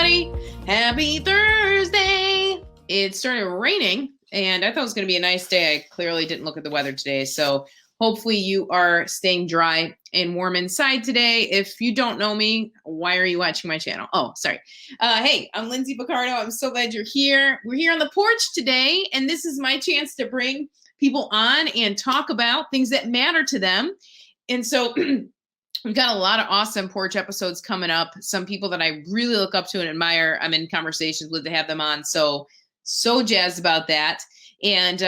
everybody. Happy Thursday. It started raining, and I thought it was going to be a nice day. I clearly didn't look at the weather today, so hopefully you are staying dry and warm inside today. If you don't know me, why are you watching my channel? Oh, sorry. Hey, I'm Lindsay Picardo. I'm so glad you're here. We're here on the porch today, and this is my chance to bring people on and talk about things that matter to them. And so we've got a lot of awesome porch episodes coming up. Some people that I really look up to and admire, I'm in conversations with to have them on. So jazzed about that. And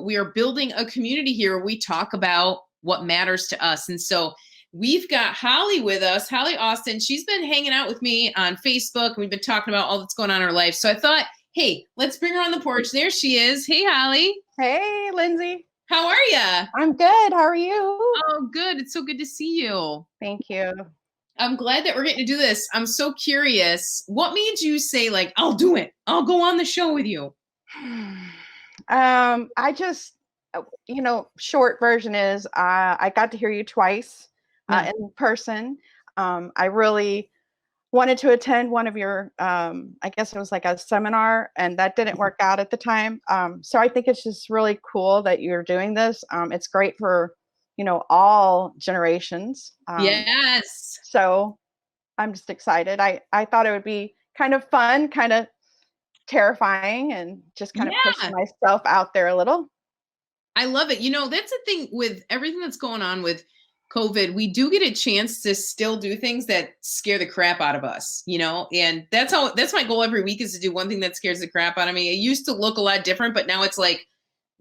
we are building a community here where we talk about what matters to us. And so we've got Holly with us, Holly Austin. She's been hanging out with me on Facebook, and we've been talking about all that's going on in her life. So I thought, hey, let's bring her on the porch. There she is. Hey, Holly. Hey, Lindsay. How are you? I'm good. How are you? Oh, good. It's so good to see you. Thank you. I'm glad that we're getting to do this. I'm so curious. What made you say, like, I'll do it? I'll go on the show with you. I just, short version is I got to hear you twice in person. I really wanted to attend one of your, I guess it was like a seminar, and that didn't work out at the time. So I think it's just really cool that you're doing this. It's great for, all generations. Yes. So I'm just excited. I thought it would be kind of fun, kind of terrifying, and just kind of pushing myself out there a little. I love it. That's the thing with everything that's going on with COVID. We do get a chance to still do things that scare the crap out of us, and that's my goal every week, is to do one thing that scares the crap out of me. It used to look a lot different, but now it's like,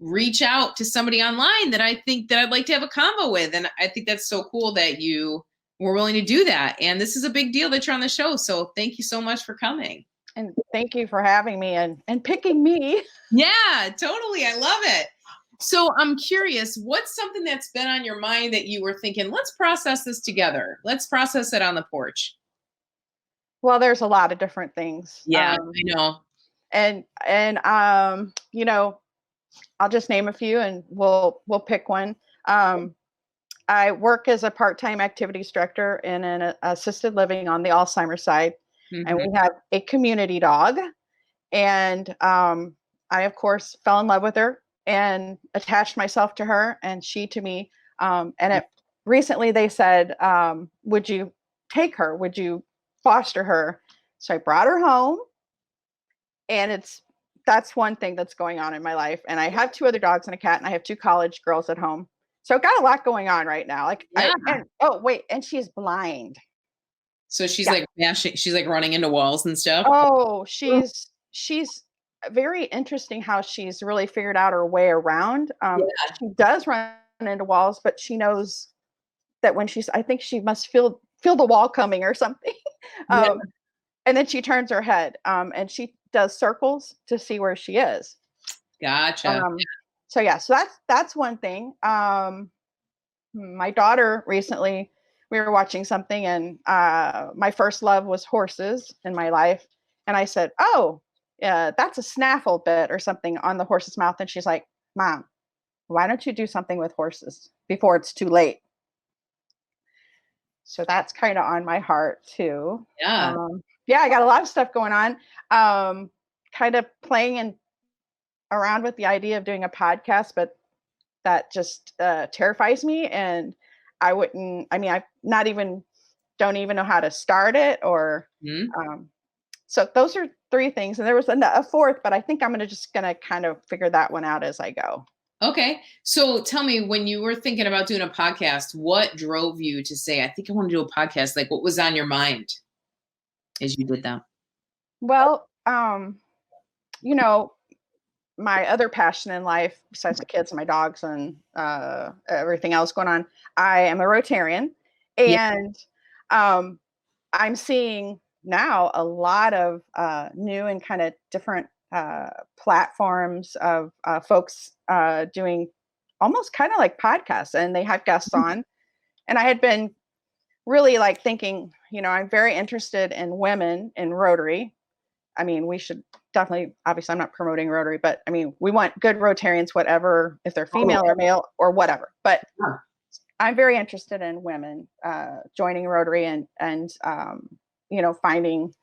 reach out to somebody online that I think that I'd like to have a convo with. And I think that's so cool that you were willing to do that. And this is a big deal that you're on the show. So thank you so much for coming. And thank you for having me and picking me. Yeah, totally. I love it. So I'm curious, what's something that's been on your mind that you were thinking, let's process this together. Let's process it on the porch. Well, there's a lot of different things. Yeah, I know. And I'll just name a few, and we'll pick one. I work as a part-time activities director in an assisted living on the Alzheimer's side. Mm-hmm. And we have a community dog. And I, of course, fell in love with her and attached myself to her, and she to me. Recently they said, would you take her? Would you foster her? So I brought her home, and that's one thing that's going on in my life. And I have 2 other dogs and a cat, and I have 2 college girls at home. So I've got a lot going on right now. And she's blind. So she's like mashing, she's like running into walls and stuff. Oh, she's very interesting how she's really figured out her way around. She does run into walls, but she knows that when I think she must feel the wall coming or something. And then she turns her head, and she does circles to see where she is. Gotcha. So that's one thing. My daughter recently, we were watching something, and my first love was horses in my life. And I said, oh, that's a snaffle bit or something on the horse's mouth. And she's like, Mom, why don't you do something with horses before it's too late? So that's kind of on my heart too. Yeah. I got a lot of stuff going on. Kind of playing around with the idea of doing a podcast, but that just terrifies me. And I don't even know how to start it or, so those are 3 things. And there was a 4th, but I think I'm just going to kind of figure that one out as I go. Okay. So tell me, when you were thinking about doing a podcast, what drove you to say, I think I want to do a podcast? Like, what was on your mind as you did that? Well, my other passion in life, besides the kids and my dogs and everything else going on, I am a Rotarian, and I'm seeing now a lot of new and kind of different platforms of folks doing almost kind of like podcasts, and they have guests on. And I had been really like thinking, I'm very interested in women in Rotary. I mean, we should definitely, obviously I'm not promoting Rotary, but I mean, we want good Rotarians, whatever, if they're female or male or whatever. But I'm very interested in women joining Rotary and finding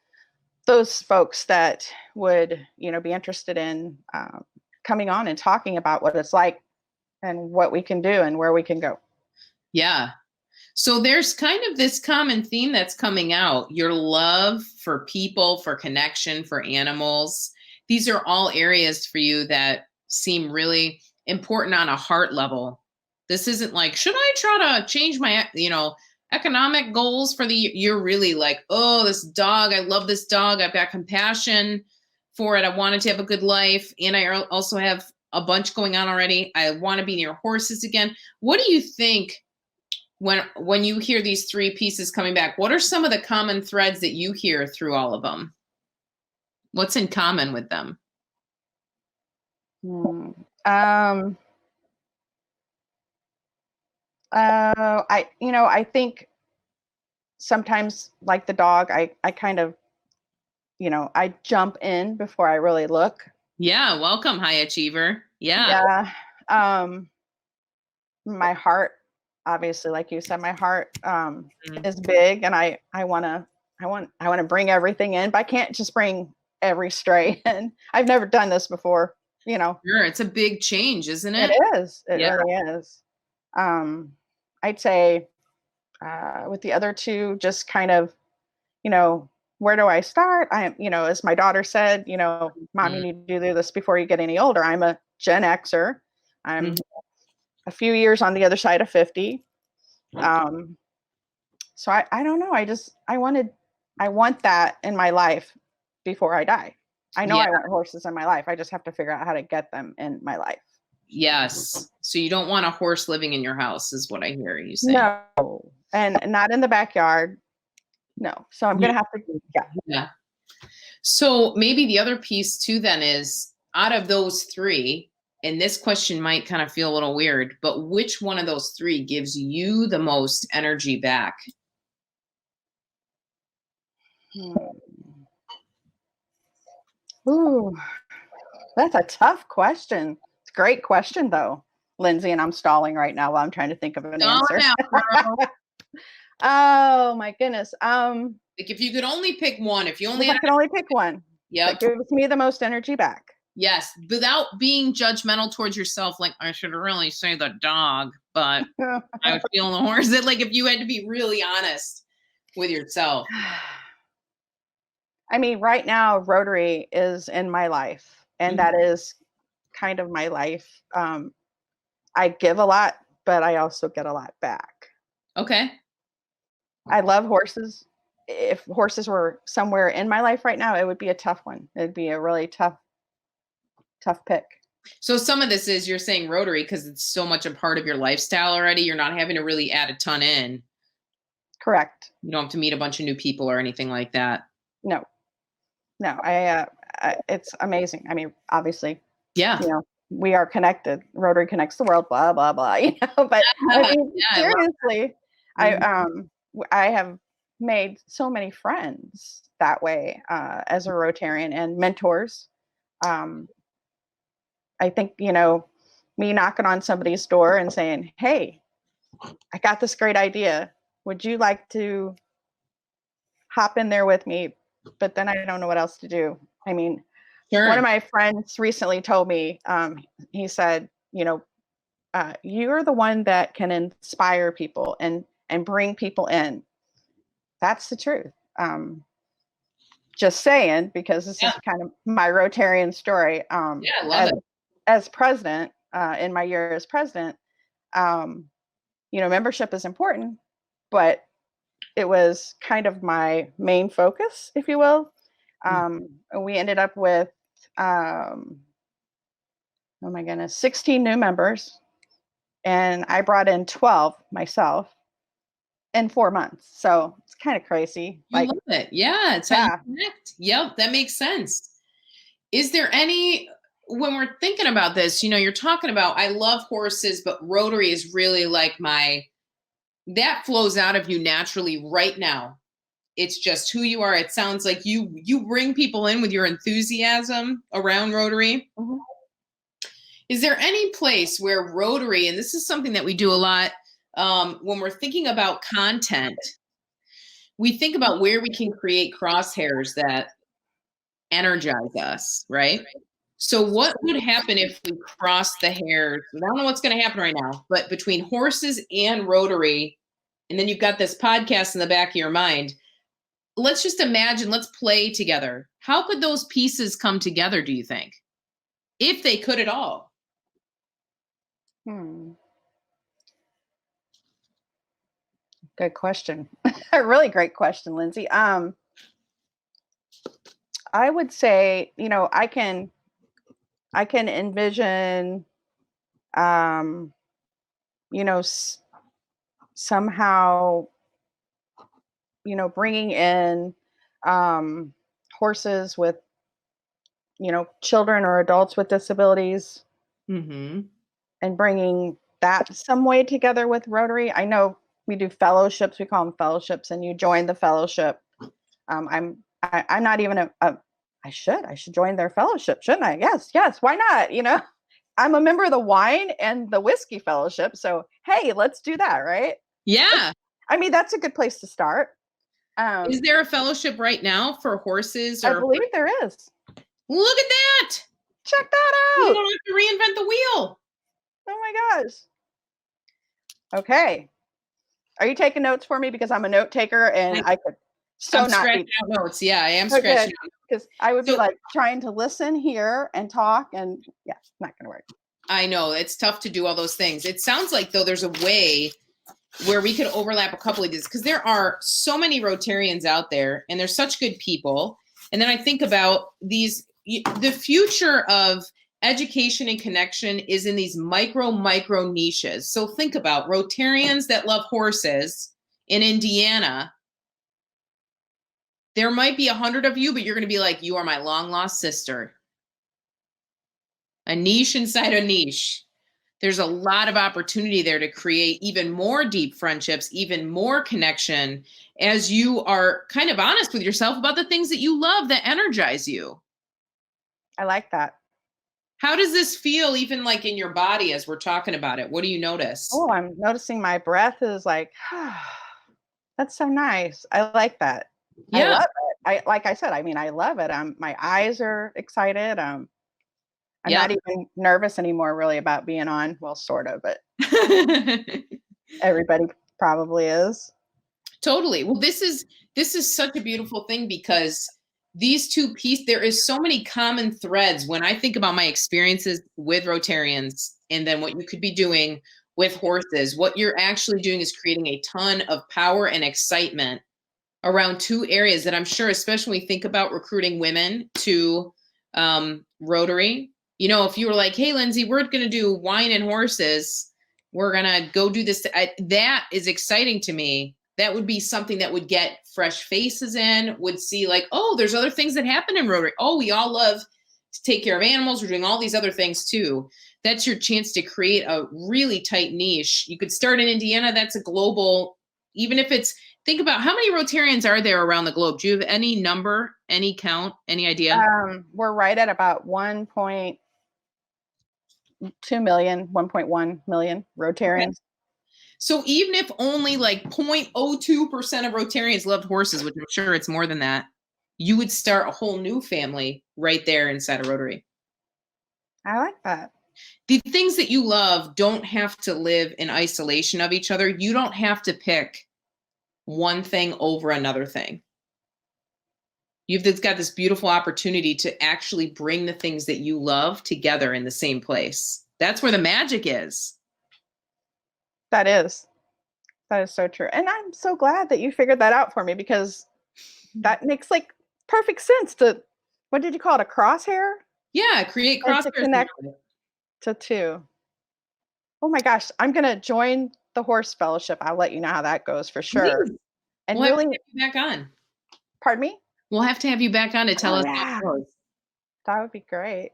those folks that would, be interested in coming on and talking about what it's like and what we can do and where we can go. Yeah. So there's kind of this common theme that's coming out, your love for people, for connection, for animals. These are all areas for you that seem really important on a heart level. This isn't like, should I try to change my, economic goals for the year? You're really like, oh, this dog, I love this dog. I've got compassion for it. I wanted to have a good life. And I also have a bunch going on already. I want to be near horses again. What do you think when you hear these three pieces coming back? What are some of the common threads that you hear through all of them? What's in common with them? I think sometimes, like the dog, I kind of, I jump in before I really look. Yeah. Welcome, high achiever. Yeah. Yeah. My heart, obviously, like you said, my heart is big, and I want to bring everything in, but I can't just bring every stray in. I've never done this before, Sure. It's a big change, isn't it? It is. It really is. I'd say with the other two, just kind of, where do I start? As my daughter said, Mom, you need to do this before you get any older. I'm a Gen Xer. I'm a few years on the other side of 50. So I don't know. I want that in my life before I die. I know I want horses in my life. I just have to figure out how to get them in my life. Yes. So you don't want a horse living in your house, is what I hear you saying. No, and not in the backyard. No. So I'm going to have to, Yeah. So maybe the other piece too then is, out of those three, and this question might kind of feel a little weird, but which one of those three gives you the most energy back? Ooh, that's a tough question. It's a great question though, Lindsay, and I'm stalling right now while I'm trying to think of an answer. Oh my goodness. Like if you could only pick one, if I could only pick one. Yep. That gives me the most energy back. Yes, without being judgmental towards yourself, like I should really say the dog, but I would feel the horse. Like if you had to be really honest with yourself. I mean, right now, Rotary is in my life, and that is kind of my life. I give a lot, but I also get a lot back. Okay. I love horses. If horses were somewhere in my life right now, it would be a tough one. It'd be a really tough pick. So some of this is, you're saying Rotary because it's so much a part of your lifestyle already. You're not having to really add a ton in. Correct. You don't have to meet a bunch of new people or anything like that. No. It's amazing. I mean, obviously, we are connected. Rotary connects the world, blah, blah, blah, but I mean, seriously, I have made so many friends that way, as a Rotarian, and mentors. I think, me knocking on somebody's door and saying, hey, I got this great idea. Would you like to hop in there with me? But then I don't know what else to do. I mean, one of my friends recently told me, he said, you're the one that can inspire people and bring people in. That's the truth. Just saying, because this is kind of my Rotarian story. I love it. As president, in my year as president, membership is important, but it was kind of my main focus, if you will. We ended up with, 16 new members, and I brought in 12 myself in 4 months. So it's kind of crazy. I love it. Yeah, it's how you connect. Yep, that makes sense. Is there any, when we're thinking about this, you're talking about, I love horses, but Rotary is really like that flows out of you naturally right now. It's just who you are. It sounds like you bring people in with your enthusiasm around Rotary. Mm-hmm. Is there any place where Rotary, and this is something that we do a lot, when we're thinking about content, we think about where we can create crosshairs that energize us, right? So what would happen if we cross the hairs? I don't know what's going to happen right now, but between horses and Rotary, and then you've got this podcast in the back of your mind, let's just imagine, let's play together. How could those pieces come together, do you think? If they could at all? Good question. A really great question, Lindsay. I would say, I can envision, somehow, bringing in horses with, children or adults with disabilities, Mm-hmm. and bringing that some way together with Rotary. I know we do fellowships. We call them fellowships, and you join the fellowship. I'm not even I should join their fellowship, shouldn't I? Yes. Why not? I'm a member of the wine and the whiskey fellowship. So, hey, let's do that. Right. Yeah. I mean, that's a good place to start. Is there a fellowship right now for horses? I believe there is. Look at that. Check that You out. don't have to reinvent the wheel. Oh my gosh. Okay. Are you taking notes for me? Because I'm a note taker and I could I'm scratching out notes. Yeah, I am scratching out. Because I would be like trying to listen here and talk, and yeah, not gonna work. I know it's tough to do all those things. It sounds like though there's a way where we could overlap a couple of these, because there are so many Rotarians out there and they're such good people. And then I think about the future of education and connection is in these micro niches. So think about Rotarians that love horses in Indiana. There might be 100 of you, but you're going to be like, you are my long lost sister. A niche inside a niche. There's a lot of opportunity there to create even more deep friendships, even more connection, as you are kind of honest with yourself about the things that you love that energize you. I like that. How does this feel, even like in your body as we're talking about it? What do you notice? Oh, I'm noticing my breath is like, that's so nice. I like that. Yeah. I love it. Like I said, I mean, I love it. My eyes are excited. I'm not even nervous anymore really about being on. Well, sort of, but everybody probably is. Totally. Well, this is such a beautiful thing, because these two pieces, there is so many common threads when I think about my experiences with Rotarians and then what you could be doing with horses. What you're actually doing is creating a ton of power and excitement around two areas that I'm sure, especially when we think about recruiting women to Rotary. If you were like, hey, Lindsay, we're going to do wine and horses, we're going to go do this. That is exciting to me. That would be something that would get fresh faces in, would see like, oh, there's other things that happen in Rotary. Oh, we all love to take care of animals. We're doing all these other things too. That's your chance to create a really tight niche. You could start in Indiana. That's a global, even if it's, think about how many Rotarians are there around the globe. Do you have any number, any count, any idea? We're right at about 1.2 million, 1.1 million Rotarians. Okay. So even if only like 0.02% of Rotarians loved horses, which I'm sure it's more than that, you would start a whole new family right there inside a Rotary. I like that. The things that you love don't have to live in isolation of each other. You don't have to pick one thing over another thing. You've got this beautiful opportunity to actually bring the things that you love together in the same place. That's where the magic is. That is so true. And I'm so glad that you figured that out for me, because that makes like perfect sense to, what did you call it? A crosshair? Yeah. Create crosshairs. To connect to two. Oh my gosh. I'm going to join the horse fellowship. I'll let you know how that goes for sure. Please. And we'll have to have you back on. Pardon me? We'll have to have you back on to tell us how it goes. That would be great.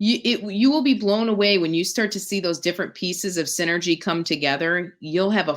You will be blown away when you start to see those different pieces of synergy come together. You'll have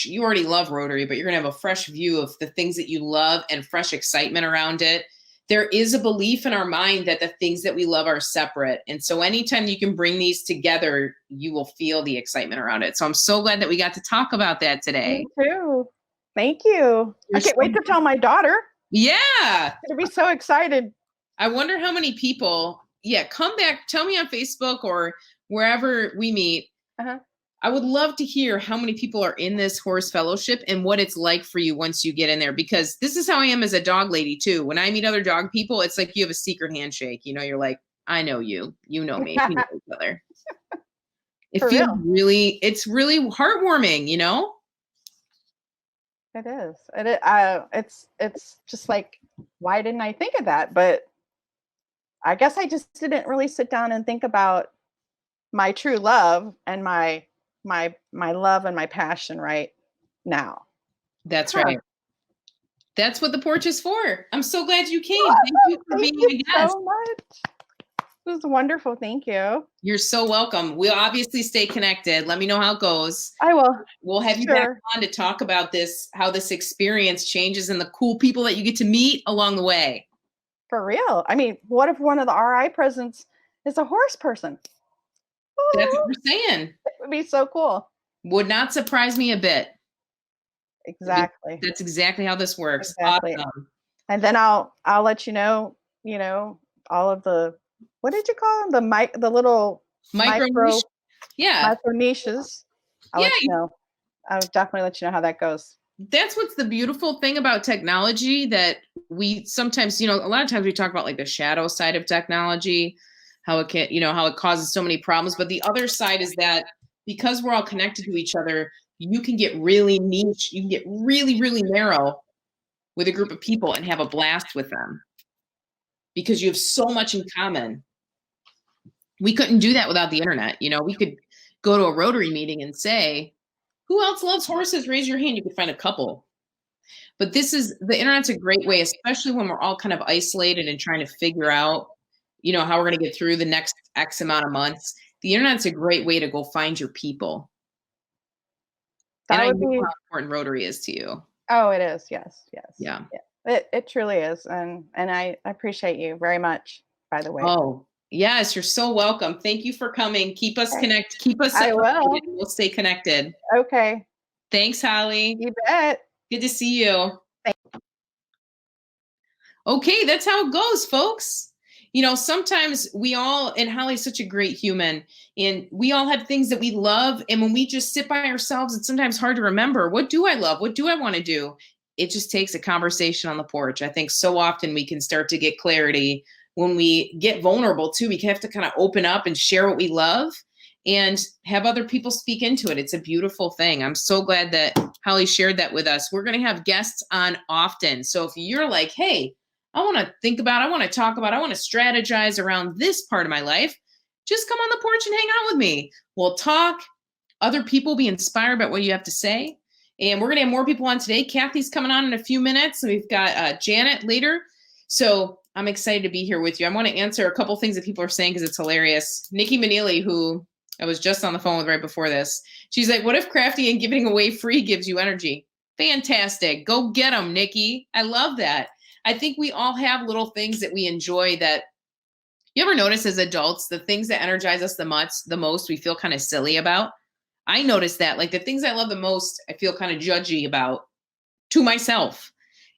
you already love Rotary, but you're going to have a fresh view of the things that you love and fresh excitement around it. There is a belief in our mind that the things that we love are separate. And so anytime you can bring these together, you will feel the excitement around it. So I'm so glad that we got to talk about that today. Me too. Thank you. I can't wait to tell my daughter. Yeah. She'll be so excited. I wonder how many people, come back, tell me on Facebook or wherever we meet. Uh-huh. I would love to hear how many people are in this horse fellowship and what it's like for you once you get in there, because this is how I am as a dog lady too. When I meet other dog people, it's like you have a secret handshake. You know, you're like, I know you, you know me, we know each other. It For feels real. it's really heartwarming, you know? It is. It's just like, why didn't I think of that? But I guess I just didn't really sit down and think about my true love and my love and my passion right now. That's Huh. right. That's what the porch is for. I'm so glad you came. Oh, Thank you for thank being you a guest. so much. It was wonderful. Thank you. You're so welcome. We'll obviously stay connected. Let me know how it goes. I will. We'll have you back on to talk about this, how this experience changes and the cool people that you get to meet along the way. For real. I mean, what if one of the RI presidents is a horse person? That's what Ooh, we're saying. it would be so cool. Would not surprise me a bit. Exactly. That's exactly how this works. Exactly. Awesome. And then I'll let you know, all of the, what did you call them? The little Micro niche. Yeah. micro niches. I'll let you know. I'll definitely let you know how that goes. That's what's the beautiful thing about technology, that we sometimes, a lot of times we talk about like the shadow side of technology, how it can, how it causes so many problems. But the other side is that because we're all connected to each other, you can get really niche, you can get really, really narrow with a group of people and have a blast with them because you have so much in common. We couldn't do that without the internet. We could go to a Rotary meeting and say, who else loves horses? Raise your hand. You could find a couple. But the internet's a great way, especially when we're all kind of isolated and trying to figure out, how we're going to get through the next X amount of months. The internet's a great way to go find your people. And I know how important Rotary is to you. Oh, it is. Yes. Yeah. It truly is. And I appreciate you very much, by the way. Oh, yes. You're so welcome. Thank you for coming. Keep us connected. Keep us I will. We'll stay connected. Okay. Thanks, Holly. You bet. Good to see you. Okay, that's how it goes, folks. Sometimes and Holly's such a great human, and we all have things that we love. And when we just sit by ourselves, it's sometimes hard to remember, what do I love? What do I want to do? It just takes a conversation on the porch. I think so often we can start to get clarity when we get vulnerable too. We have to kind of open up and share what we love and have other people speak into it. It's a beautiful thing. I'm so glad that Holly shared that with us. We're going to have guests on often. So if you're like, hey, I want to think about, I want to talk about, I want to strategize around this part of my life, just come on the porch and hang out with me. We'll talk. Other people be inspired by what you have to say. And we're going to have more people on today. Kathy's coming on in a few minutes. And we've got Janet later. So I'm excited to be here with you. I want to answer a couple things that people are saying because it's hilarious. Nikki Manili, who I was just on the phone with right before this, she's like, what if crafting and giving away free gives you energy? Fantastic. Go get them, Nikki. I love that. I think we all have little things that we enjoy that you ever notice as adults, the things that energize us the most, we feel kind of silly about. I notice that, like the things I love the most, I feel kind of judgy about to myself.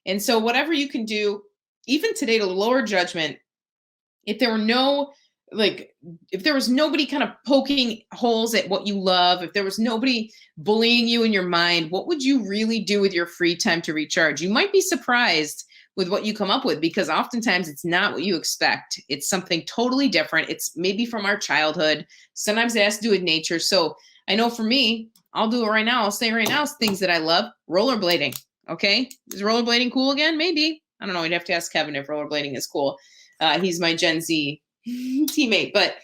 And so whatever you can do, even today, to lower judgment, if there was nobody kind of poking holes at what you love, if there was nobody bullying you in your mind, what would you really do with your free time to recharge? You might be surprised with what you come up with, because oftentimes it's not what you expect. It's something totally different. It's maybe from our childhood. Sometimes it has to do with nature. So I know for me, I'll do it right now. I'll say right now, things that I love, rollerblading. Okay. Is rollerblading cool again? Maybe. I don't know. We'd have to ask Kevin if rollerblading is cool. He's my Gen Z teammate, but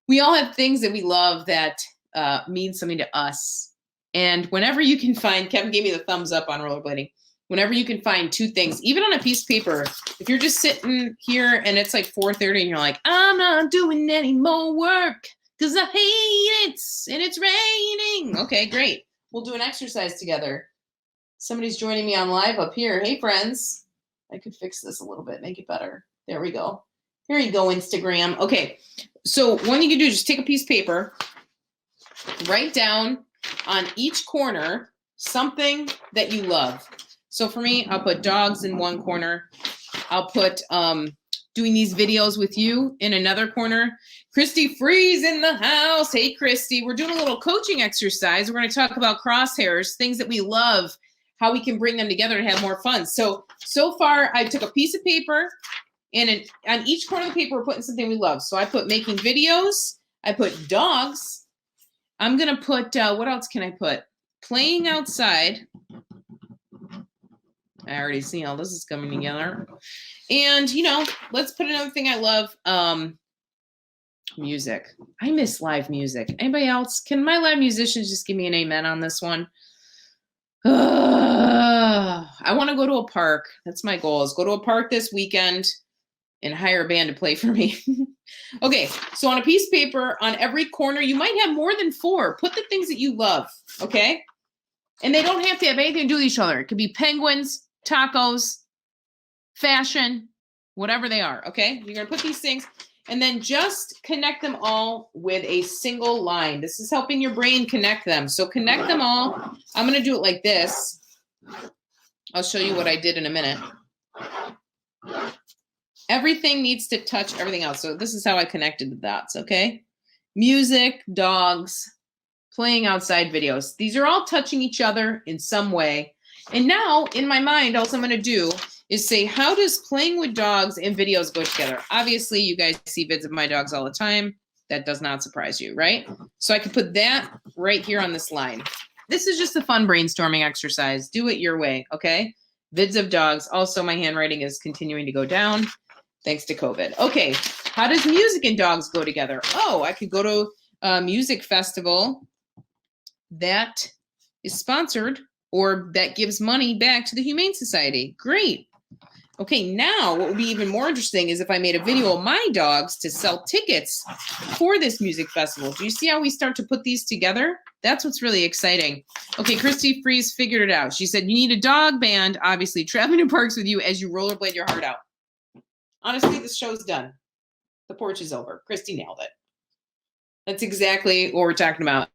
we all have things that we love that mean something to us. And whenever you can find, Kevin gave me the thumbs up on rollerblading. Whenever you can find two things, even on a piece of paper, if you're just sitting here and it's like 4:30 and you're like, I'm not doing any more work because I hate it and it's raining. Okay, great. We'll do an exercise together. Somebody's joining me on live up here. Hey, friends. I could fix this a little bit, make it better. There we go. Here you go, Instagram. Okay, so one thing you can do is just take a piece of paper, write down on each corner something that you love. So for me, I'll put dogs in one corner. I'll put doing these videos with you in another corner. Christy Free's in the house. Hey, Christy, we're doing a little coaching exercise. We're going to talk about crosshairs, things that we love, how we can bring them together and have more fun. So far, I took a piece of paper, and on each corner of the paper, we're putting something we love. So I put making videos. I put dogs. I'm going to put, what else can I put? Playing outside. I already see how this is coming together. And, let's put another thing I love. Music. I miss live music. Anybody else? Can my live musicians just give me an amen on this one? I want to go to a park. That's my goal, is go to a park this weekend and hire a band to play for me. Okay, so on a piece of paper, on every corner, you might have more than 4. Put the things that you love, okay? And they don't have to have anything to do with each other. It could be penguins, tacos, fashion, whatever they are, okay? You're going to put these things, and then just connect them all with a single line. This is helping your brain connect them. So connect them all. I'm going to do it like this. I'll show you what I did in a minute. Everything needs to touch everything else. So this is how I connected the dots, okay? Music, dogs, playing outside videos. These are all touching each other in some way. And now, in my mind, all I'm going to do is say, how does playing with dogs and videos go together? Obviously, you guys see vids of my dogs all the time. That does not surprise you, right? So I can put that right here on this line. This is just a fun brainstorming exercise. Do it your way, okay? Vids of dogs. Also, my handwriting is continuing to go down thanks to COVID. Okay, how does music and dogs go together? Oh, I could go to a music festival that is sponsored or that gives money back to the Humane Society. Great. Okay, now what would be even more interesting is if I made a video of my dogs to sell tickets for this music festival. Do you see how we start to put these together? That's what's really exciting. Okay, Christy Freeze figured it out. She said, you need a dog band, obviously, traveling to parks with you as you rollerblade your heart out. Honestly, this show's done. The porch is over. Christy nailed it. That's exactly what we're talking about.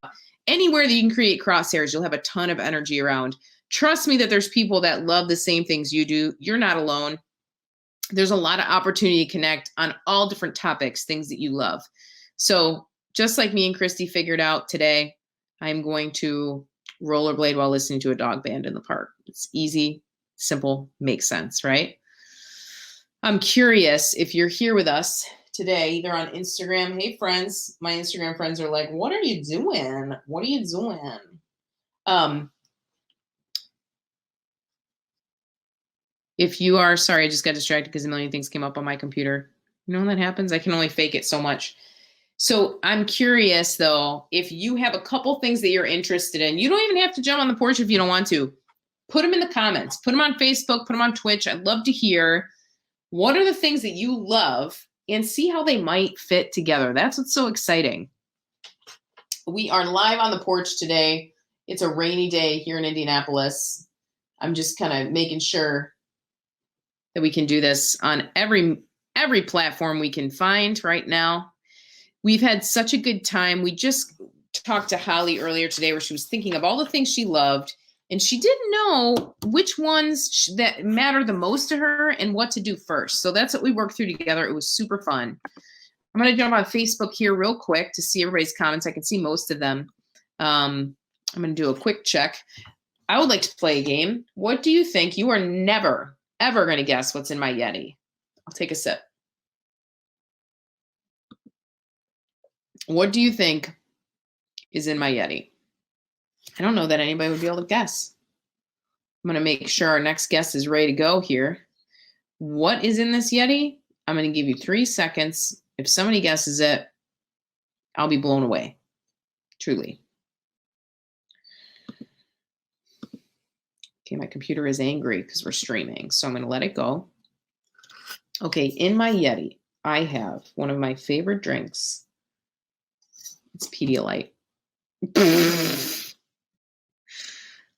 Anywhere that you can create crosshairs, you'll have a ton of energy around. Trust me that there's people that love the same things you do. You're not alone. There's a lot of opportunity to connect on all different topics, things that you love. So just like me and Christy figured out today, I'm going to rollerblade while listening to a dog band in the park. It's easy, simple, makes sense, right? I'm curious if you're here with us today, either on Instagram. Hey, friends. My Instagram friends are like, what are you doing? What are you doing? If you are, sorry, I just got distracted because a million things came up on my computer. You know when that happens? I can only fake it so much. So I'm curious, though, if you have a couple things that you're interested in. You don't even have to jump on the porch if you don't want to. Put them in the comments. Put them on Facebook. Put them on Twitch. I'd love to hear what are the things that you love and see how they might fit together. That's what's so exciting. We are live on the porch today. It's a rainy day here in Indianapolis. I'm just kind of making sure that we can do this on every platform we can find right now. We've had such a good time. We just talked to Holly earlier today where she was thinking of all the things she loved, and she didn't know which ones that matter the most to her and what to do first. So that's what we worked through together. It was super fun. I'm going to jump on Facebook here real quick to see everybody's comments. I can see most of them. I'm going to do a quick check. I would like to play a game. What do you think? You are never, ever going to guess what's in my Yeti. I'll take a sip. What do you think is in my Yeti? I don't know that anybody would be able to guess. I'm going to make sure our next guest is ready to go here. What is in this Yeti? I'm going to give you 3 seconds. If somebody guesses it, I'll be blown away. Truly. Okay, my computer is angry because we're streaming, so I'm going to let it go. Okay, in my Yeti, I have one of my favorite drinks. It's Pedialyte.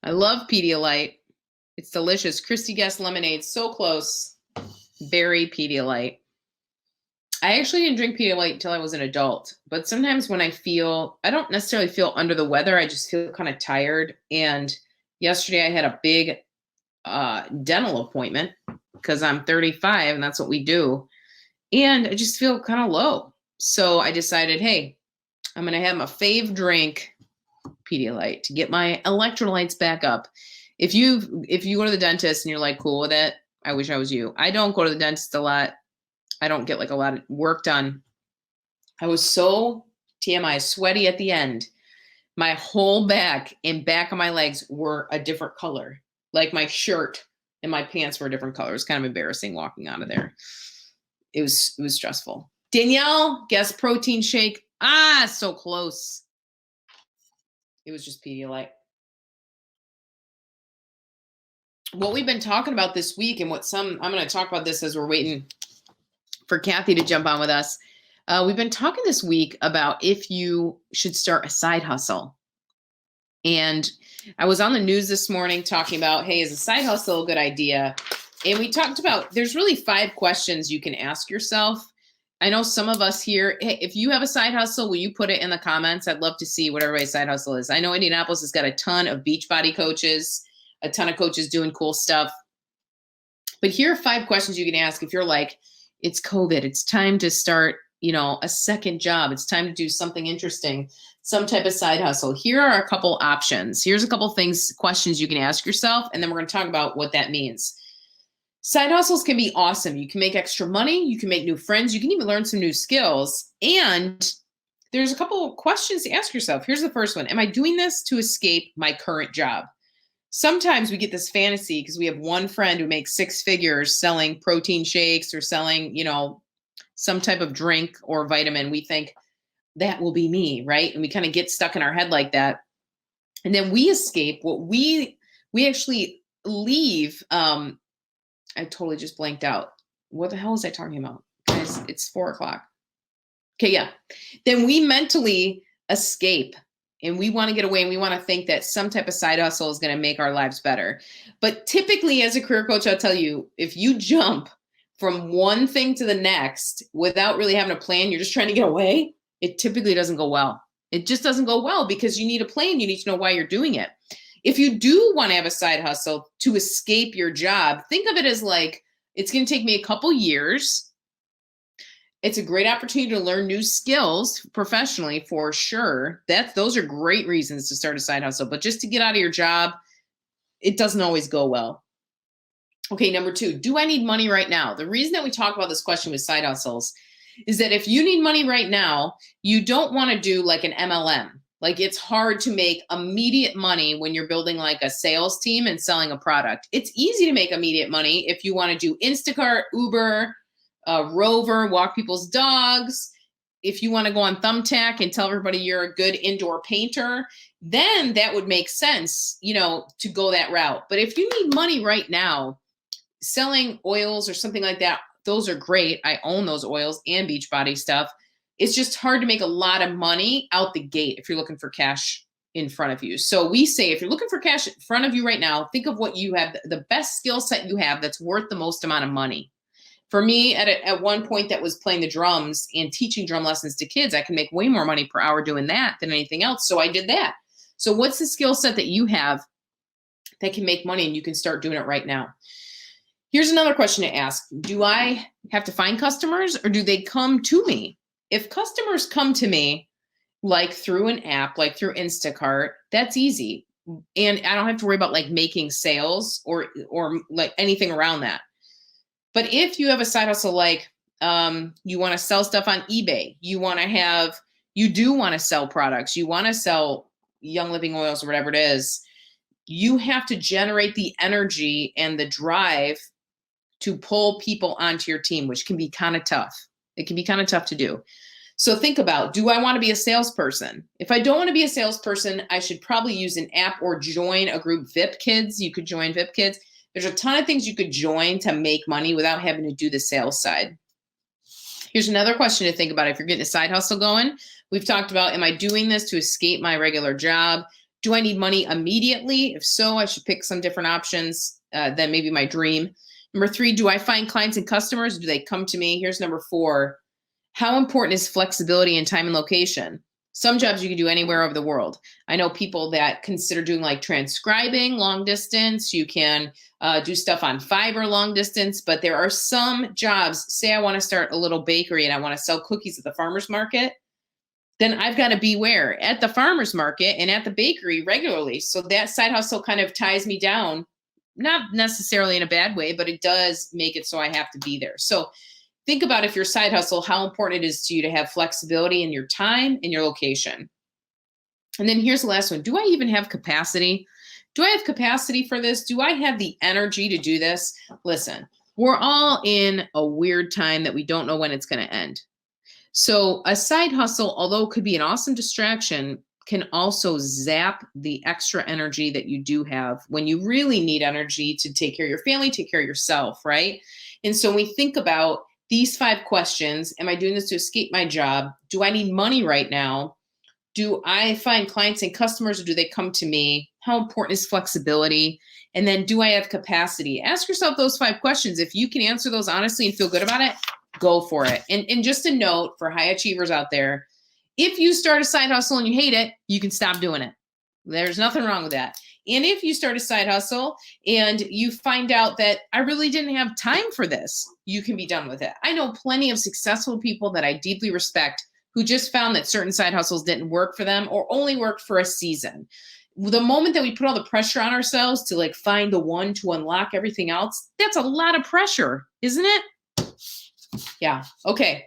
I love Pedialyte. It's delicious. Christy guessed lemonade. So close. Berry Pedialyte. I actually didn't drink Pedialyte until I was an adult. But sometimes when I don't necessarily feel under the weather. I just feel kind of tired. And yesterday I had a big dental appointment because I'm 35 and that's what we do. and I just feel kind of low. So I decided, hey, I'm going to have my fave drink, Pedialyte, to get my electrolytes back up. If you go to the dentist and you're like cool with it, I wish I was you. I don't go to the dentist a lot. I don't get like a lot of work done. I was so TMI sweaty at the end. My whole back and back of my legs were a different color. Like my shirt and my pants were a different color. It was kind of embarrassing walking out of there. It was stressful. Danielle, guess protein shake. So close. It was just Pedialyte. What we've been talking about this week and I'm going to talk about this as we're waiting for Kathy to jump on with us. We've been talking this week about if you should start a side hustle. And I was on the news this morning talking about, hey, is a side hustle a good idea? And we talked about, there's really 5 questions you can ask yourself. I know some of us here, hey, if you have a side hustle, will you put it in the comments? I'd love to see what everybody's side hustle is. I know Indianapolis has got a ton of Beachbody coaches, a ton of coaches doing cool stuff. But here are 5 questions you can ask if you're like, it's COVID, it's time to start, a second job. It's time to do something interesting, some type of side hustle. Here are a couple options. Here's a couple questions you can ask yourself, and then we're going to talk about what that means. Side hustles can be awesome. You can make extra money. You can make new friends. You can even learn some new skills. And there's a couple of questions to ask yourself. Here's the first one. Am I doing this to escape my current job? Sometimes we get this fantasy because we have one friend who makes 6 figures selling protein shakes or selling, some type of drink or vitamin. We think that will be me, right? And we kind of get stuck in our head like that. And then we escape what we actually leave. I totally just blanked out. What the hell was I talking about? Guys, it's 4:00. Okay, yeah. Then we mentally escape and we want to get away and we want to think that some type of side hustle is going to make our lives better. But typically as a career coach, I'll tell you, if you jump from one thing to the next without really having a plan, you're just trying to get away, it typically doesn't go well. It just doesn't go well because you need a plan. You need to know why you're doing it. If you do want to have a side hustle to escape your job, think of it as like, it's going to take me a couple years. It's a great opportunity to learn new skills professionally for sure. Those are great reasons to start a side hustle, but just to get out of your job, it doesn't always go well. Okay, number 2, do I need money right now? The reason that we talk about this question with side hustles is that if you need money right now, you don't want to do like an MLM. Like it's hard to make immediate money when you're building like a sales team and selling a product. It's easy to make immediate money if you want to do Instacart, Uber, Rover, walk people's dogs. If you want to go on Thumbtack and tell everybody you're a good indoor painter, then that would make sense, to go that route. But if you need money right now, selling oils or something like that, those are great. I own those oils and Beachbody stuff. It's just hard to make a lot of money out the gate if you're looking for cash in front of you. So we say, if you're looking for cash in front of you right now, think of what you have, the best skill set you have that's worth the most amount of money. For me, at one point that was playing the drums and teaching drum lessons to kids, I can make way more money per hour doing that than anything else. So I did that. So what's the skill set that you have that can make money and you can start doing it right now? Here's another question to ask. Do I have to find customers or do they come to me? If customers come to me, like through an app, like through Instacart, that's easy. And I don't have to worry about like making sales or like anything around that. But if you have a side hustle, like you want to sell stuff on eBay, you do want to sell products, you want to sell Young Living oils or whatever it is, you have to generate the energy and the drive to pull people onto your team, which can be kind of tough. It can be kind of tough to do. So think about, do I want to be a salesperson? If I don't want to be a salesperson, I should probably use an app or join a group. VIP Kids, you could join VIP Kids. There's a ton of things you could join to make money without having to do the sales side. Here's another question to think about if you're getting a side hustle going. We've talked about, am I doing this to escape my regular job? Do I need money immediately? If so, I should pick some different options than maybe my dream. Number 3, do I find clients and customers? Do they come to me? Here's number 4. How important is flexibility in time and location? Some jobs you can do anywhere over the world. I know people that consider doing like transcribing long distance. You can do stuff on Fiverr long distance, but there are some jobs. Say I want to start a little bakery and I want to sell cookies at the farmer's market. Then I've got to be where? At the farmer's market and at the bakery regularly. So that side hustle kind of ties me down, not necessarily in a bad way, but it does make it so I have to be there. So think about, if your side hustle, how important it is to you to have flexibility in your time and your location. And then here's the last one. Do I even have capacity? Do I have capacity for this? Do I have the energy to do this? Listen, we're all in a weird time that we don't know when it's going to end. So a side hustle, although it could be an awesome distraction, can also zap the extra energy that you do have when you really need energy to take care of your family, take care of yourself, right? And so when we think about these 5 questions, am I doing this to escape my job? Do I need money right now? Do I find clients and customers, or do they come to me? How important is flexibility? And then, do I have capacity? Ask yourself those 5 questions. If you can answer those honestly and feel good about it, go for it. And just a note for high achievers out there, if you start a side hustle and you hate it, you can stop doing it. There's nothing wrong with that. And if you start a side hustle and you find out that I really didn't have time for this, you can be done with it. I know plenty of successful people that I deeply respect who just found that certain side hustles didn't work for them or only worked for a season. The moment that we put all the pressure on ourselves to like find the one to unlock everything else, that's a lot of pressure, isn't it? Yeah. Okay.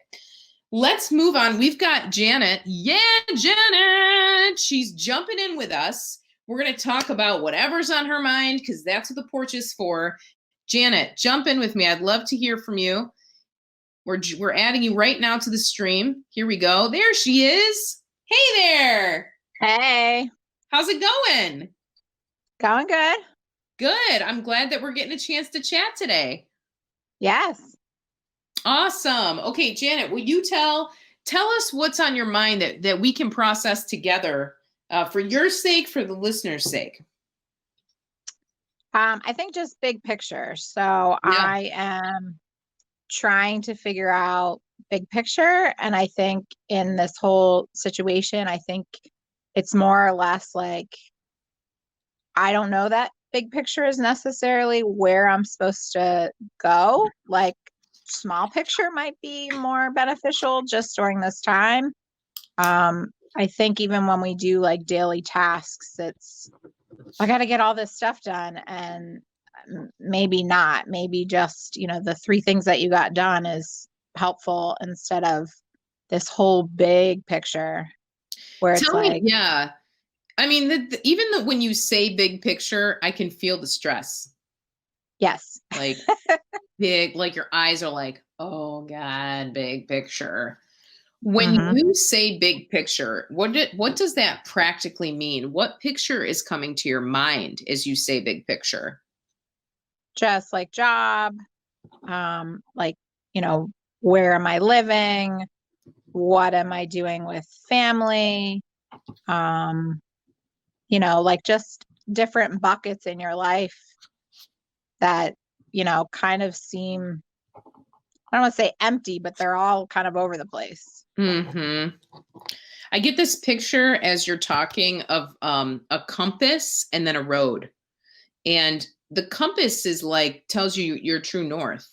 Let's move on. We've got Janet. Yeah, Janet. She's jumping in with us. We're going to talk about whatever's on her mind, because that's what the porch is for. Janet, jump in with me. I'd love to hear from you. We're adding you right now to the stream. Here we go. There she is. Hey there. Hey. How's it going? Going good. Good. I'm glad that we're getting a chance to chat today. Yes. Awesome. Okay, Janet, will you tell us what's on your mind that we can process together for your sake, for the listener's sake? I think just big picture. So yeah. I am trying to figure out big picture. And I think in this whole situation, I think it's more or less like, I don't know that big picture is necessarily where I'm supposed to go. Like, small picture might be more beneficial just during this time. I think even when we do like daily tasks, I got to get all this stuff done, and maybe not, maybe just, the 3 things that you got done is helpful instead of this whole big picture where it's like, yeah. I mean, even when you say big picture, I can feel the stress. Yes. Like big, like your eyes are like, oh God, big picture. When you say big picture, what does that practically mean? What picture is coming to your mind as you say big picture? Just like job, like, where am I living? What am I doing with family? Like just different buckets in your life that, kind of seem, I don't want to say empty, but they're all kind of over the place. Mm-hmm. I get this picture as you're talking of a compass and then a road. And the compass is like, tells you your true north.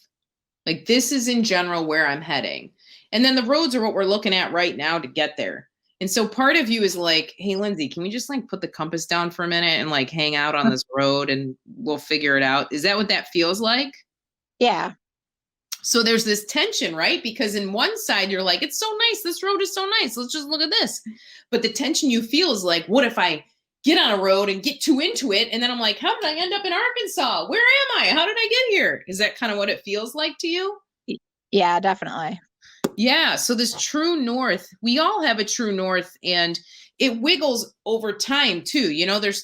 Like, this is in general where I'm heading. And then the roads are what we're looking at right now to get there. And so part of you is like, hey, Lindsay, can we just like put the compass down for a minute and like hang out on this road and we'll figure it out? Is that what that feels like? Yeah. So there's this tension, right? Because in one side, you're like, it's so nice. This road is so nice. Let's just look at this. But the tension you feel is like, what if I get on a road and get too into it? And then I'm like, how did I end up in Arkansas? Where am I? How did I get here? Is that kind of what it feels like to you? Yeah, definitely. Yeah. So this true north, we all have a true north, and it wiggles over time too.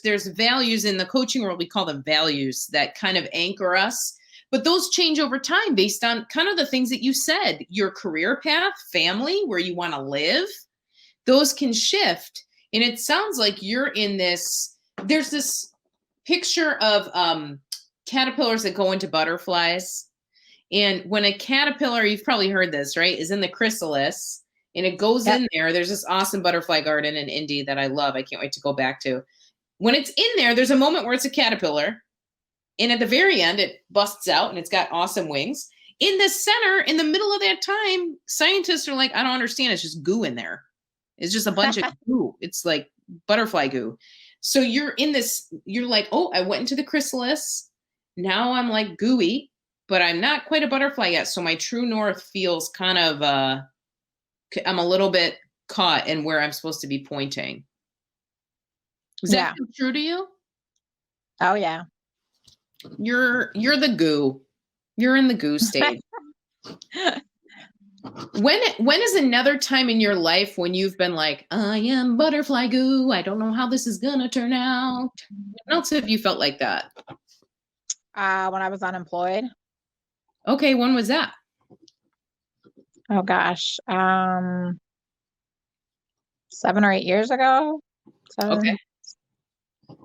There's values in the coaching world. We call them values that kind of anchor us. But those change over time based on kind of the things that you said, your career path, family, where you want to live, those can shift. And it sounds like you're in there's this picture of caterpillars that go into butterflies. And when a caterpillar, you've probably heard this, right, is in the chrysalis, and it goes in there. There's this awesome butterfly garden in Indy that I love. I can't wait to go back to. When it's in there, there's a moment where it's a caterpillar. And at the very end, it busts out and it's got awesome wings. In the center, in the middle of that time, scientists are like, I don't understand. It's just goo in there. It's just a bunch of goo. It's like butterfly goo. So you're in this, you're like, oh, I went into the chrysalis. Now I'm like gooey, but I'm not quite a butterfly yet. So my true north feels kind of, I'm a little bit caught in where I'm supposed to be pointing. Is that true to you? Oh yeah. You're the goo. You're in the goo stage. When is another time in your life when you've been like, I am butterfly goo. I don't know how this is gonna turn out. When else have you felt like that? When I was unemployed. Okay, when was that? Oh gosh. 7 or 8 years ago. Okay.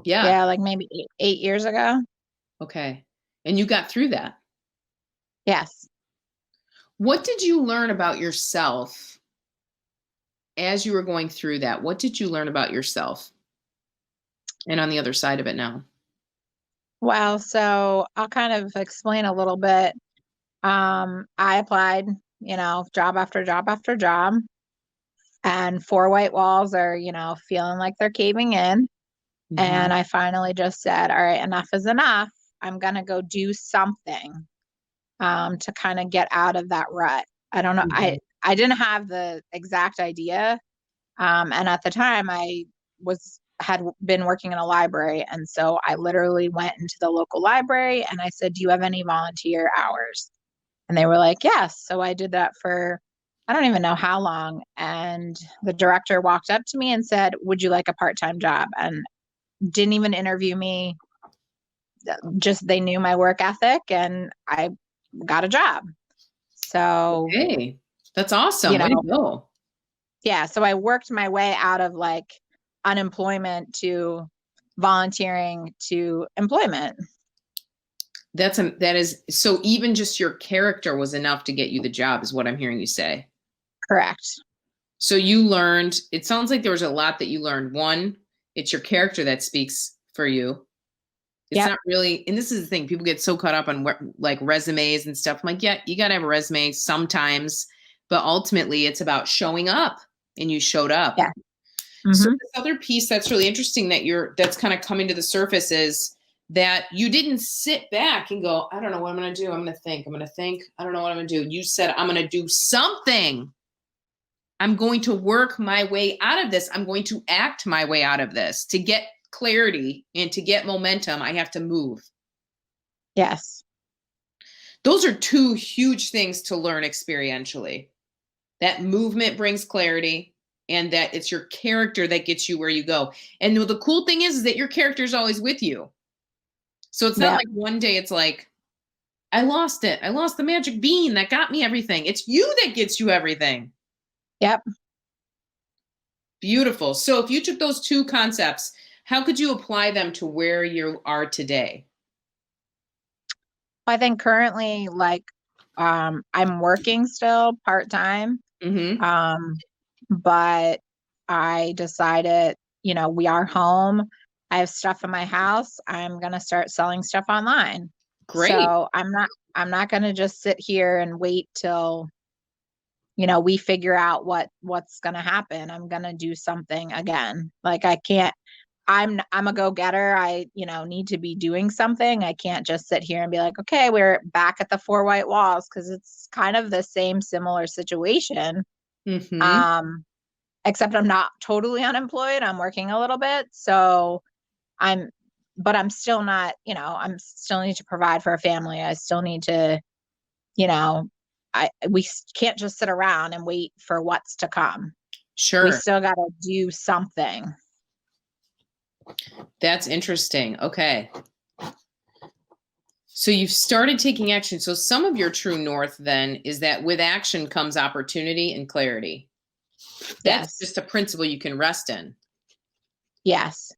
Yeah. Yeah, like maybe 8 years ago. Okay. And you got through that. Yes. What did you learn about yourself as you were going through that? What did you learn about yourself? And on the other side of it now. Well, so I'll kind of explain a little bit. I applied, job after job after job, and 4 white walls are, feeling like they're caving in. Mm-hmm. And I finally just said, all right, enough is enough. I'm going to go do something to kind of get out of that rut. I don't know. Mm-hmm. I didn't have the exact idea. And at the time I had been working in a library. And so I literally went into the local library and I said, do you have any volunteer hours? And they were like, yes. So I did that for, I don't even know how long. And the director walked up to me and said, would you like a part-time job? And didn't even interview me. Just, they knew my work ethic and I got a job. So, hey, that's awesome. Way to go. Yeah. So I worked my way out of like unemployment to volunteering to employment. That is, so even just your character was enough to get you the job is what I'm hearing you say. Correct. So you learned, it sounds like there was a lot that you learned. One, it's your character that speaks for you. It's not really, and this is the thing, people get so caught up on like resumes and stuff. I'm like, yeah, you got to have a resume sometimes, but ultimately it's about showing up, and you showed up. Yeah. Mm-hmm. So this other piece that's really interesting that's kind of coming to the surface is that you didn't sit back and go, I don't know what I'm going to do. I'm going to think. I don't know what I'm going to do. You said, I'm going to do something. I'm going to work my way out of this. I'm going to act my way out of this. To get clarity and to get momentum, I have to move. Yes. Those are 2 huge things to learn experientially. That movement brings clarity, and that it's your character that gets you where you go. And the cool thing is that your character is always with you. So it's not like one day it's like, I lost it. I lost the magic bean that got me everything. It's you that gets you everything. Yep. Beautiful. So if you took those 2 concepts, how could you apply them to where you are today? I think currently, like, I'm working still part-time. Mm-hmm. But I decided, we are home. I have stuff in my house. I'm going to start selling stuff online. Great. So I'm not going to just sit here and wait till, we figure out what's going to happen. I'm going to do something again. Like I'm a go-getter. I, need to be doing something. I can't just sit here and be like, okay, we're back at the 4 white walls. 'Cause it's kind of the similar situation. Mm-hmm. Except I'm not totally unemployed. I'm working a little bit. So but I'm still not, I'm still need to provide for a family. I still need to, we can't just sit around and wait for what's to come. Sure. We still got to do something. That's interesting. Okay. So you've started taking action. So some of your true north then is that with action comes opportunity and clarity. That's just a principle you can rest in. Yes.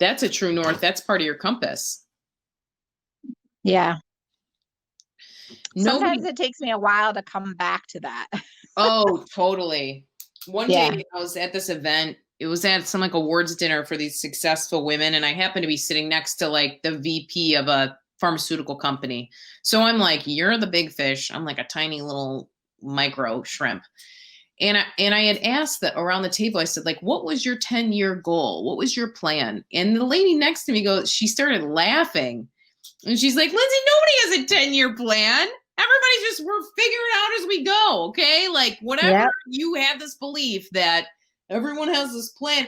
That's a true north. That's part of your compass. Yeah. sometimes it takes me a while to come back to that. Oh, totally. One Yeah. day I was at this event. It was at some like awards dinner for these successful women. And I happened to be sitting next to like the VP of a pharmaceutical company. So I'm like, you're the big fish. I'm like a tiny little micro shrimp. And I had asked that around the table, I said, like, what was your 10-year goal? What was your plan? And the lady next to me she started laughing. And she's like, Lindsay, nobody has a 10-year plan. Everybody's just, we're figuring it out as we go. Okay. Like whatever you have this belief that everyone has this plan,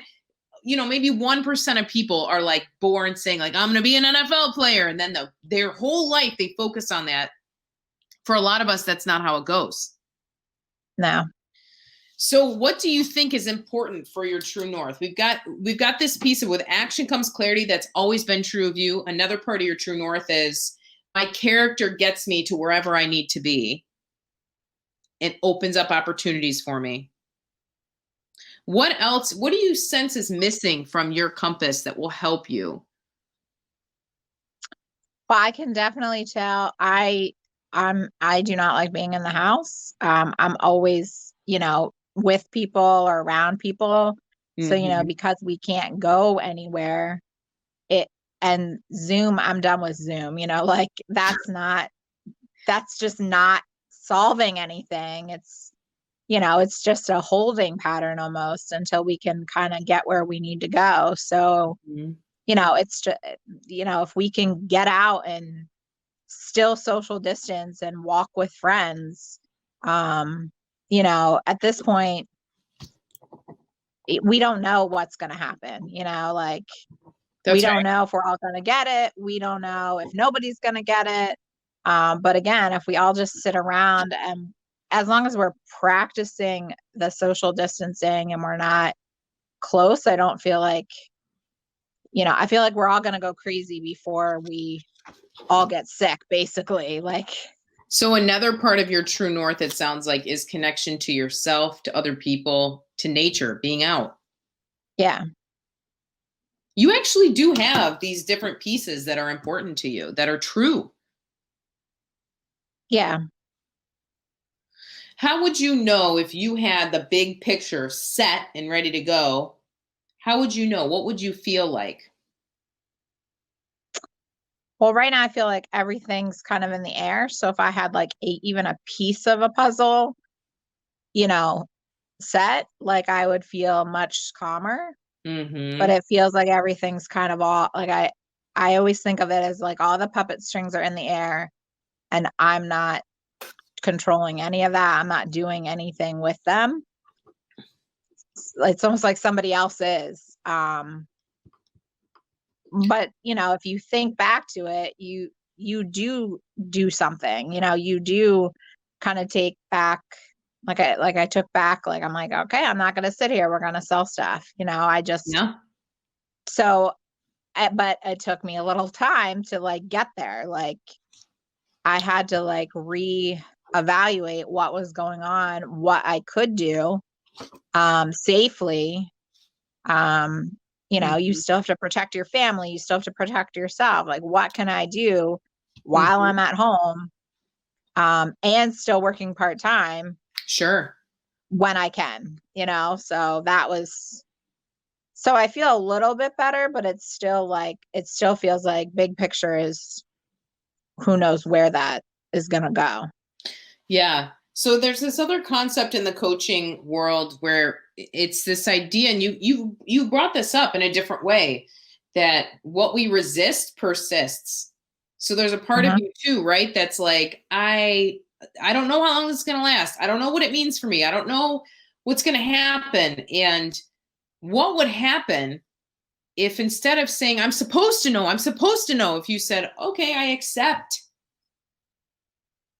maybe 1% of people are like born saying like, I'm going to be an NFL player. And then their whole life, they focus on that. For a lot of us, that's not how it goes. No. So what do you think is important for your true north? We've got this piece of with action comes clarity. That's always been true of you. Another part of your true north is my character gets me to wherever I need to be. It opens up opportunities for me. What else? What do you sense is missing from your compass that will help you? Well, I can definitely tell I do not like being in the house. I'm always, with people or around people. So, because we can't go anywhere, and Zoom, I'm done with Zoom, like that's just not solving anything. It's just a holding pattern almost until we can kind of get where we need to go. So, it's just, if we can get out and still social distance and walk with friends, at this point, we don't know what's going to happen, we don't know if we're all going to get it. We don't know if nobody's going to get it. But again, if we all just sit around, and as long as we're practicing the social distancing and we're not close, I don't feel like, I feel like we're all going to go crazy before we all get sick, basically. So another part of your true north, it sounds like, is connection to yourself, to other people, to nature, being out. Yeah. You actually do have these different pieces that are important to you, that are true. Yeah. How would you know if you had the big picture set and ready to go? How would you know? What would you feel like? Well, right now I feel like everything's kind of in the air. So if I had like even a piece of a puzzle, set, I would feel much calmer. But it feels like everything's kind of all I always think of it as like all the puppet strings are in the air and I'm not controlling any of that. I'm not doing anything with them. It's almost like somebody else is. But if you think back to it, you do something, you do kind of take back, I took back, I'm like, okay, I'm not going to sit here. We're going to sell stuff. So, but it took me a little time to get there. I had to reevaluate what was going on, what I could do, safely. You still have to protect your family. You still have to protect yourself. What can I do while I'm at home, and still working part-time? Sure. When I can, so so I feel a little bit better, but it still feels like big picture is who knows where that is going to go. Yeah. So there's this other concept in the coaching world where it's this idea, and you brought this up in a different way, that what we resist persists. So there's a part of you too, right? That's like, I don't know how long this is going to last. I don't know what it means for me. I don't know what's going to happen. And what would happen if instead of saying, I'm supposed to know, if you said, okay, I accept.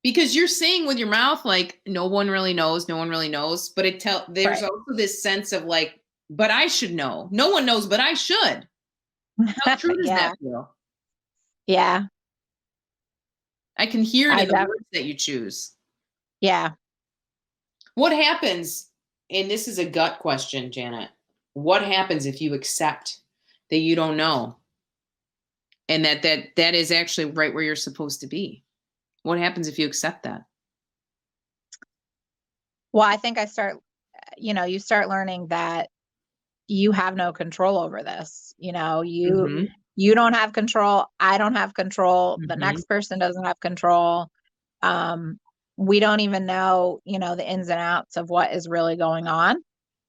Because you're saying with your mouth, no one really knows, but there's also this sense of but I should know. No one knows, but I should. How true does that feel? Yeah. I can hear it in the words that you choose. Yeah. What happens, and this is a gut question, Janet, what happens if you accept that you don't know and that is actually right where you're supposed to be? What happens if you accept that? Well, I think you start learning that you have no control over this. Mm-hmm. You don't have control. I don't have control. The Mm-hmm. next person doesn't have control. We don't even know, the ins and outs of what is really going on.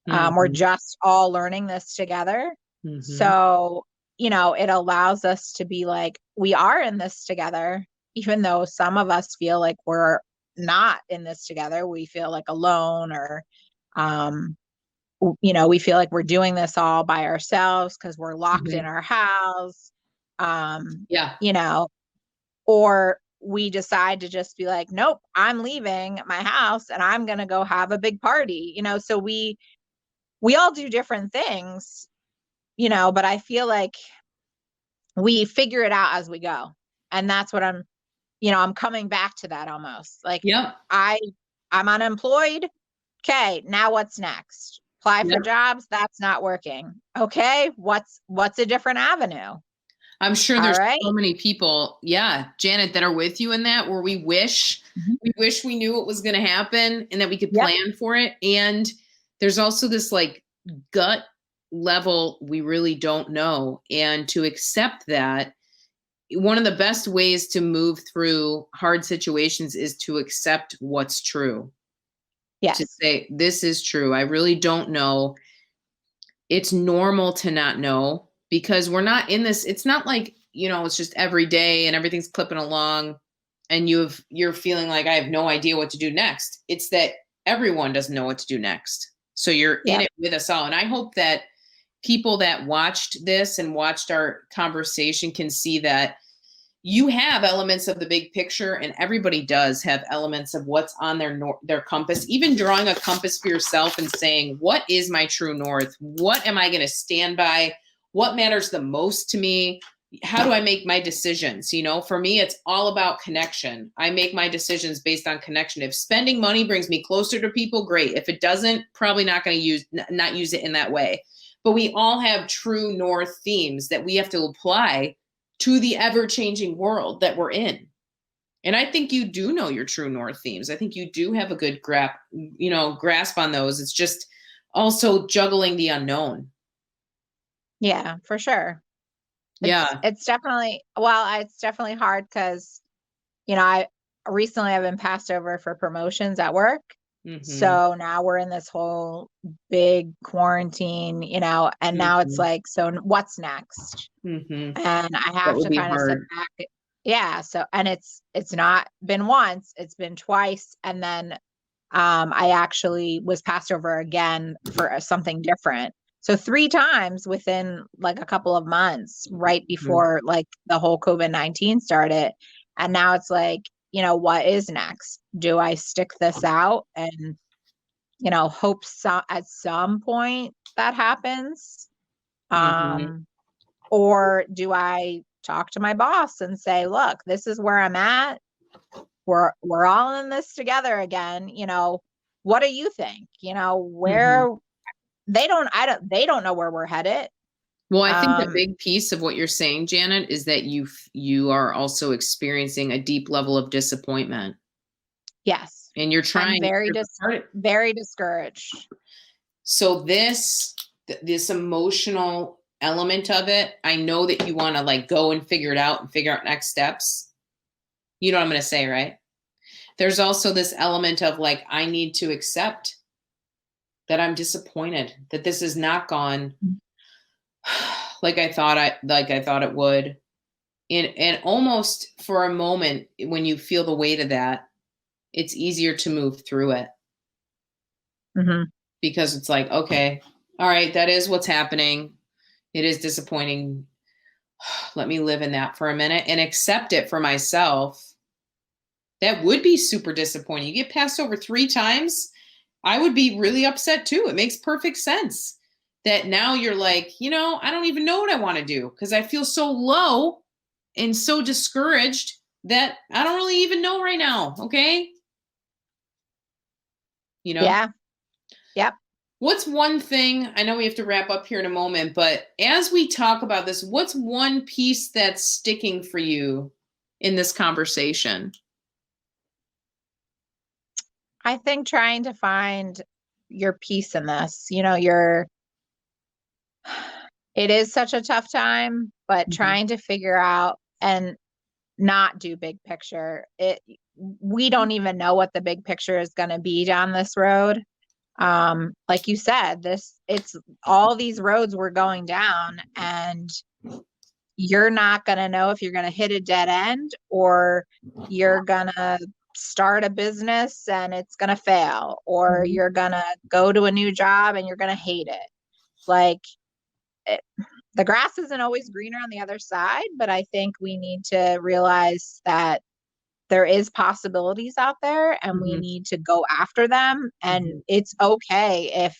We're Mm-hmm. just all learning this together. Mm-hmm. So, it allows us to be like, we are in this together, even though some of us feel like we're not in this together. We feel like alone, or, we feel like we're doing this all by ourselves because we're locked Mm-hmm. in our house. Yeah. Or we decide to just be like, nope, I'm leaving my house and I'm going to go have a big party, so we all do different things, but I feel like we figure it out as we go. And that's what I'm coming back to that almost. Like, Yep. I'm unemployed. Okay, now what's next? Apply for Yep. jobs. That's not working. Okay, what's a different avenue? I'm sure All there's right. so many people, Janet, that are with you in that, where we wish we knew what was going to happen and that we could plan for it. And there's also this like gut level we really don't know. And to accept that, one of the best ways to move through hard situations is to accept what's true. Yes. To say, this is true. I really don't know. It's normal to not know, because we're not in this. It's not like, it's just every day and everything's clipping along and you're feeling like I have no idea what to do next. It's that everyone doesn't know what to do next. So you're in it with us all. And I hope that people that watched this and watched our conversation can see that you have elements of the big picture, and everybody does have elements of what's on their compass. Even drawing a compass for yourself and saying, what is my true north? What am I going to stand by? What matters the most to me? How do I make my decisions? For me, it's all about connection. I make my decisions based on connection. If spending money brings me closer to people, great. If it doesn't, probably not going to not use it in that way. But we all have true north themes that we have to apply to the ever-changing world that we're in. And I think you do know your true north themes. I think you do have a good grasp on those. It's just also juggling the unknown. Yeah, for sure. It's definitely hard because, I recently have been passed over for promotions at work. Mm-hmm. So now we're in this whole big quarantine, and now it's like, so what's next? Mm-hmm. And I have to kind of sit back. Yeah. So, and it's not been once, it's been twice. And then I actually was passed over again for something different. So 3 times within like a couple of months, right before like the whole COVID-19 started. And now it's like, what is next? Do I stick this out and, hope at some point that happens? Or do I talk to my boss and say, look, this is where I'm at. We're all in this together again. What do you think? Where they don't know where we're headed. Well, I think the big piece of what you're saying, Janet, is that you are also experiencing a deep level of disappointment. Yes. And you're trying. I'm very discouraged. So this emotional element of it, I know that you want to like go and figure it out and figure out next steps. You know what I'm going to say, right? There's also this element of like, I need to accept that I'm disappointed that this has not gone like I thought it would. And almost for a moment, when you feel the weight of that, it's easier to move through it. Mm-hmm. Because it's like, okay, all right, that is what's happening. It is disappointing. Let me live in that for a minute and accept it for myself. That would be super disappointing. You get passed over 3 times. I would be really upset too. It makes perfect sense that now you're like, I don't even know what I want to do because I feel so low and so discouraged that I don't really even know right now. Okay. Yeah. Yep. What's one thing, I know we have to wrap up here in a moment, but as we talk about this, what's one piece that's sticking for you in this conversation? I think trying to find your peace in this, it is such a tough time, but trying to figure out and not do big picture. We don't even know what the big picture is going to be down this road. Like you said, it's all these roads we're going down, and you're not going to know if you're going to hit a dead end or you're going to start a business and it's going to fail, or you're going to go to a new job and you're going to hate it. Like the grass isn't always greener on the other side, but I think we need to realize that there is possibilities out there and we need to go after them. And it's okay if,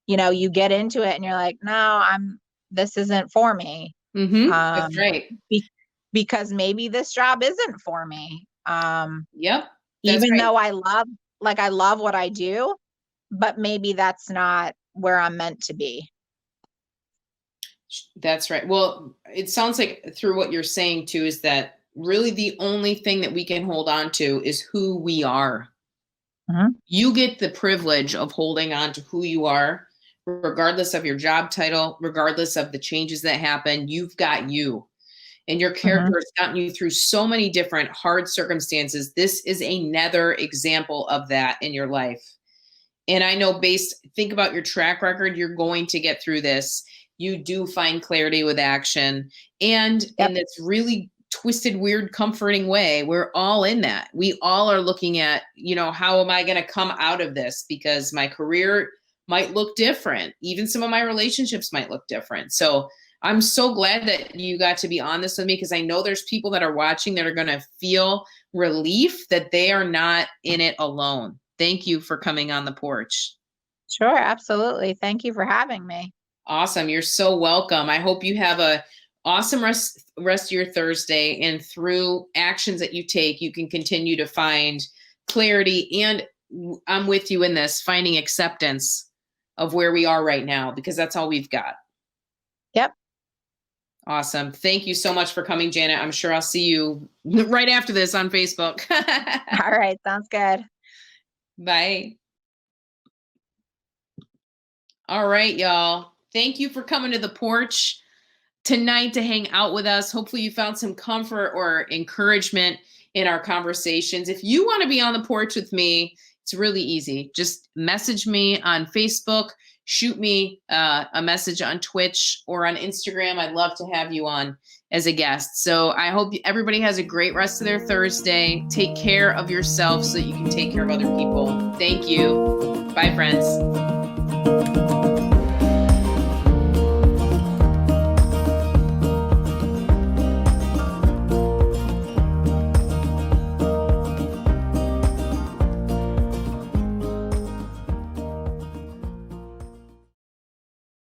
you get into it and you're like, no, this isn't for me. That's right. Because maybe this job isn't for me. Yep. Even though I love what I do, but maybe that's not where I'm meant to be. That's right. Well, it sounds like through what you're saying too, is that really the only thing that we can hold on to is who we are. You get the privilege of holding on to who you are, regardless of your job title, regardless of the changes that happen. You've got you, and your character has gotten you through so many different hard circumstances. This is another example of that in your life. And I know think about your track record, you're going to get through this. You do find clarity with action, and in this really twisted, weird, comforting way, we're all in that. We all are looking at, how am I going to come out of this? Because my career might look different. Even some of my relationships might look different. So I'm so glad that you got to be on this with me, because I know there's people that are watching that are going to feel relief that they are not in it alone. Thank you for coming on the porch. Sure. Absolutely. Thank you for having me. Awesome. You're so welcome. I hope you have a awesome rest of your Thursday, and through actions that you take, you can continue to find clarity. And I'm with you in this, finding acceptance of where we are right now, because that's all we've got. Yep. Awesome. Thank you so much for coming, Janet. I'm sure I'll see you right after this on Facebook. All right. Sounds good. Bye. All right, y'all. Thank you for coming to the porch tonight to hang out with us. Hopefully you found some comfort or encouragement in our conversations. If you want to be on the porch with me, it's really easy. Just message me on Facebook, shoot me a message on Twitch or on Instagram. I'd love to have you on as a guest. So I hope everybody has a great rest of their Thursday. Take care of yourself so that you can take care of other people. Thank you. Bye, friends.